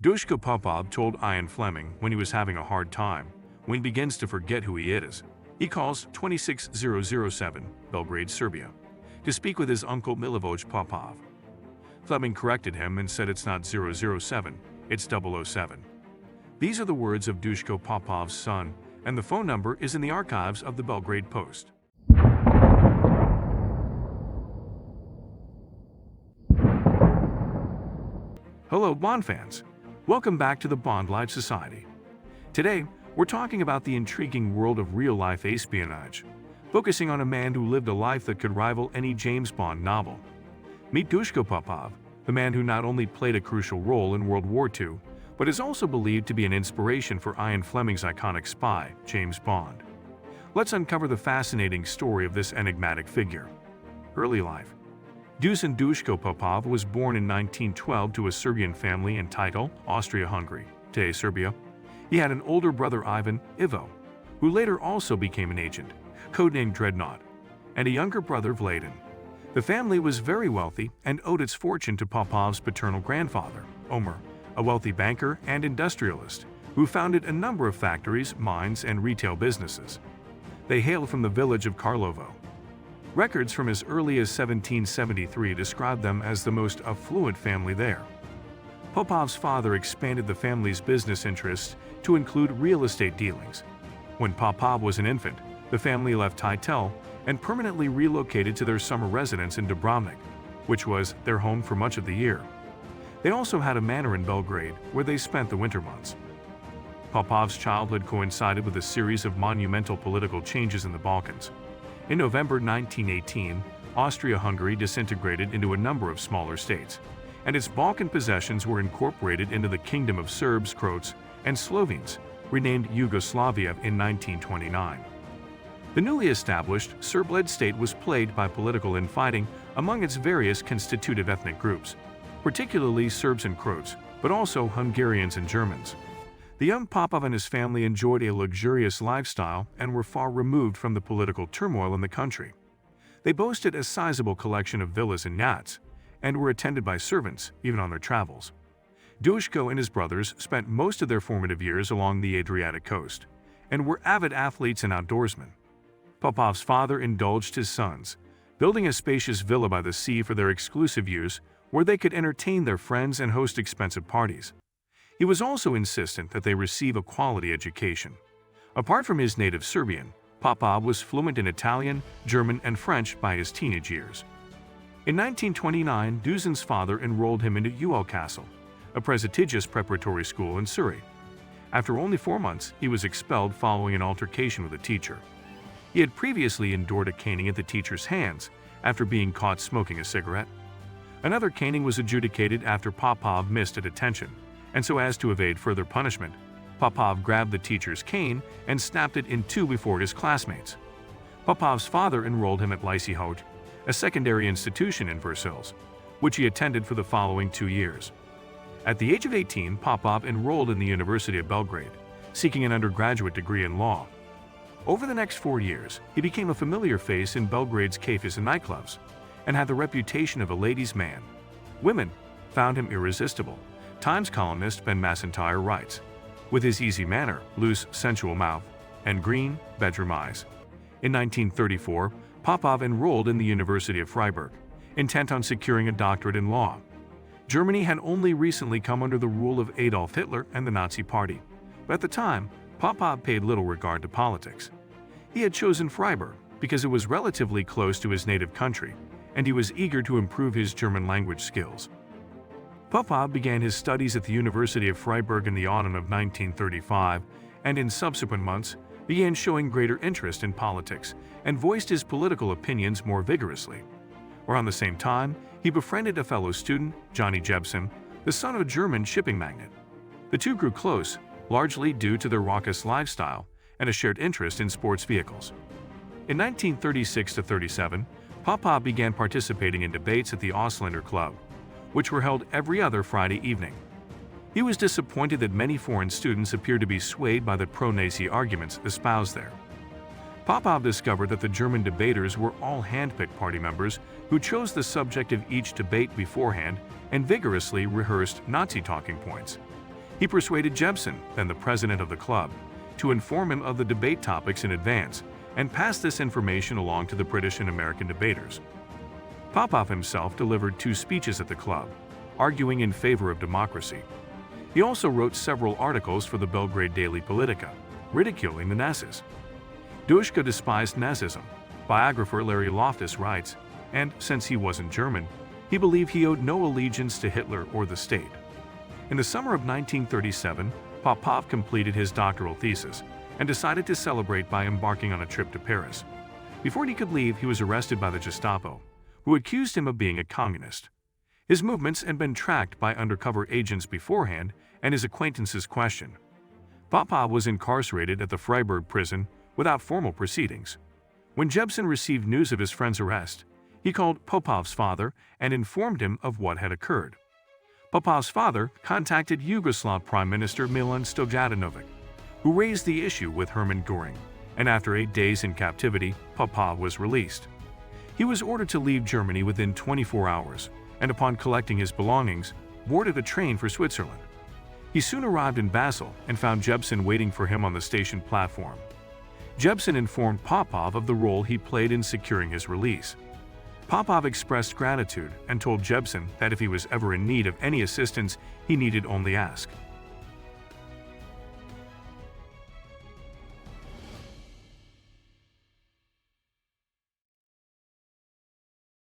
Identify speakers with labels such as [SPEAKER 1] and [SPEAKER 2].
[SPEAKER 1] Dusko Popov told Ian Fleming when he was having a hard time, when he begins to forget who he is. He calls 26007, Belgrade, Serbia, to speak with his uncle Milivoj Popov. Fleming corrected him and said it's not 007, it's 007. These are the words of Dusko Popov's son, and the phone number is in the archives of the Belgrade Post. Hello, Bond fans. Welcome back to the Bond Life Society. Today, we're talking about the intriguing world of real-life espionage, focusing on a man who lived a life that could rival any James Bond novel. Meet Dusko Popov, the man who not only played a crucial role in World War II, but is also believed to be an inspiration for Ian Fleming's iconic spy, James Bond. Let's uncover the fascinating story of this enigmatic figure. Early life. Dusko Popov was born in 1912 to a Serbian family in Titel, Austria-Hungary, today Serbia. He had an older brother Ivan, Ivo, who later also became an agent, codenamed Dreadnought, and a younger brother Vladan. The family was very wealthy and owed its fortune to Popov's paternal grandfather, Omer, a wealthy banker and industrialist who founded a number of factories, mines, and retail businesses. They hailed from the village of Karlovo. Records from as early as 1773 describe them as the most affluent family there. Popov's father expanded the family's business interests to include real estate dealings. When Popov was an infant, the family left Titel and permanently relocated to their summer residence in Dubrovnik, which was their home for much of the year. They also had a manor in Belgrade where they spent the winter months. Popov's childhood coincided with a series of monumental political changes in the Balkans. In November 1918, Austria-Hungary disintegrated into a number of smaller states, and its Balkan possessions were incorporated into the Kingdom of Serbs, Croats, and Slovenes, renamed Yugoslavia in 1929. The newly established Serb-led state was plagued by political infighting among its various constitutive ethnic groups, particularly Serbs and Croats, but also Hungarians and Germans. The young Popov and his family enjoyed a luxurious lifestyle and were far removed from the political turmoil in the country. They boasted a sizable collection of villas and yachts, and were attended by servants, even on their travels. Dusko and his brothers spent most of their formative years along the Adriatic coast, and were avid athletes and outdoorsmen. Popov's father indulged his sons, building a spacious villa by the sea for their exclusive use, where they could entertain their friends and host expensive parties. He was also insistent that they receive a quality education. Apart from his native Serbian, Popov was fluent in Italian, German, and French by his teenage years. In 1929, Dusan's father enrolled him into WWII Castle, a prestigious preparatory school in Surrey. After only 4 months, he was expelled following an altercation with a teacher. He had previously endured a caning at the teacher's hands after being caught smoking a cigarette. Another caning was adjudicated after Popov missed a detention, and so as to evade further punishment, Popov grabbed the teacher's cane and snapped it in two before his classmates. Popov's father enrolled him at Lycée Haute, a secondary institution in Versailles, which he attended for the following 2 years. At the age of 18, Popov enrolled in the University of Belgrade, seeking an undergraduate degree in law. Over the next 4 years, he became a familiar face in Belgrade's cafes and nightclubs, and had the reputation of a ladies' man. Women found him irresistible. Times columnist Ben Macintyre writes, with his easy manner, loose, sensual mouth, and green, bedroom eyes. In 1934, Popov enrolled in the University of Freiburg, intent on securing a doctorate in law. Germany had only recently come under the rule of Adolf Hitler and the Nazi Party, but at the time, Popov paid little regard to politics. He had chosen Freiburg because it was relatively close to his native country, and he was eager to improve his German language skills. Popov began his studies at the University of Freiburg in the autumn of 1935, and in subsequent months began showing greater interest in politics and voiced his political opinions more vigorously. Around the same time, he befriended a fellow student, Johnny Jebsen, the son of a German shipping magnate. The two grew close, largely due to their raucous lifestyle and a shared interest in sports vehicles. In 1936-37, Popov began participating in debates at the Ausländer Club, which were held every other Friday evening. He was disappointed that many foreign students appeared to be swayed by the pro-Nazi arguments espoused there. Popov discovered that the German debaters were all hand-picked party members who chose the subject of each debate beforehand and vigorously rehearsed Nazi talking points. He persuaded Jebsen, then the president of the club, to inform him of the debate topics in advance and passed this information along to the British and American debaters. Popov himself delivered 2 speeches at the club, arguing in favor of democracy. He also wrote several articles for the Belgrade daily Politika, ridiculing the Nazis. Dusko despised Nazism. Biographer Larry Loftus writes, and since he wasn't German, he believed he owed no allegiance to Hitler or the state. In the summer of 1937, Popov completed his doctoral thesis and decided to celebrate by embarking on a trip to Paris. Before he could leave, he was arrested by the Gestapo, who accused him of being a communist. His movements had been tracked by undercover agents beforehand, and his acquaintances questioned. Popov was incarcerated at the Freiburg prison without formal proceedings. When Jebsen received news of his friend's arrest, he called Popov's father and informed him of what had occurred. Popov's father contacted Yugoslav Prime Minister Milan Stojadinovic, who raised the issue with Hermann Göring, and after 8 days in captivity, Popov was released. He was ordered to leave Germany within 24 hours, and upon collecting his belongings, boarded a train for Switzerland. He soon arrived in Basel and found Jebsen waiting for him on the station platform. Jebsen informed Popov of the role he played in securing his release. Popov expressed gratitude and told Jebsen that if he was ever in need of any assistance, he needed only ask.